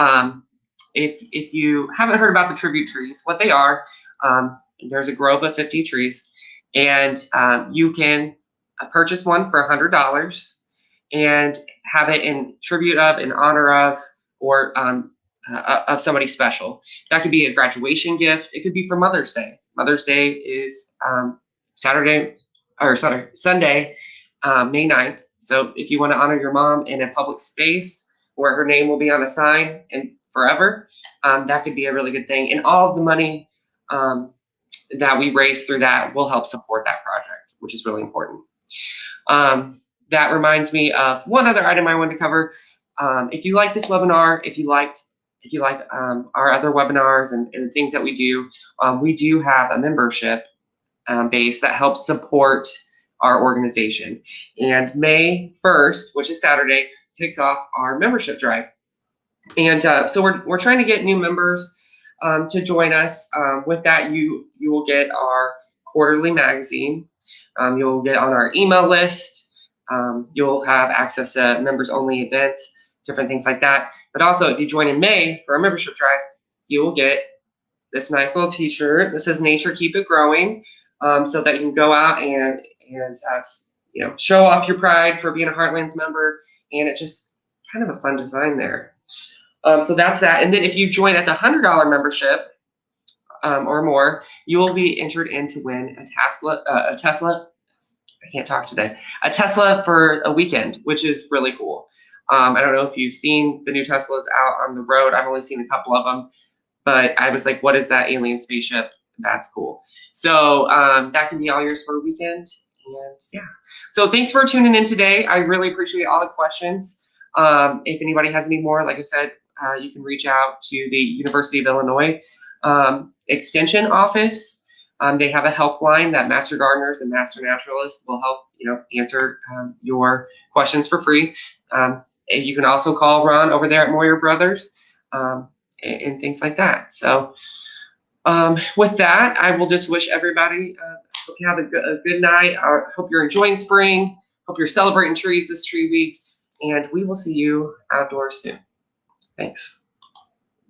if you haven't heard about the tribute trees, what they are, there's a grove of 50 trees, and you can purchase one for $100 and have it in tribute of, in honor of, or of somebody special. That could be a graduation gift. It could be for Mother's Day. Mother's Day is Sunday, May 9th. So if you want to honor your mom in a public space where her name will be on a sign and forever, that could be a really good thing. And all of the money that we raise through that will help support that project, which is really important. That reminds me of one other item I wanted to cover. If you like this webinar, if you like our other webinars and the things that we do have a membership base that helps support our organization. And May 1st, which is Saturday, kicks off our membership drive. And so we're trying to get new members to join us. With that, you will get our quarterly magazine. You'll get on our email list. You'll have access to members-only events, different things like that. But also, if you join in May for our membership drive, you will get this nice little T-shirt that says "Nature Keep It Growing," so that you can go out and show off your pride for being a Heartlands member. And it's just kind of a fun design there. So that's that. And then if you join at the $100 membership or more, you will be entered in to win a Tesla. I can't talk today. A Tesla for a weekend, which is really cool. I don't know if you've seen the new Teslas out on the road. I've only seen a couple of them, but I was like, what is that alien spaceship? That's cool. So that can be all yours for a weekend. And yeah. So thanks for tuning in today. I really appreciate all the questions. If anybody has any more, like I said, you can reach out to the University of Illinois Extension Office. They have a helpline that Master Gardeners and Master Naturalists will help answer your questions for free. And you can also call Ron over there at Moyer Brothers and things like that. So with that, I will just wish everybody hope you have a good night. I hope you're enjoying spring. Hope you're celebrating trees this tree week. And we will see you outdoors soon. Thanks.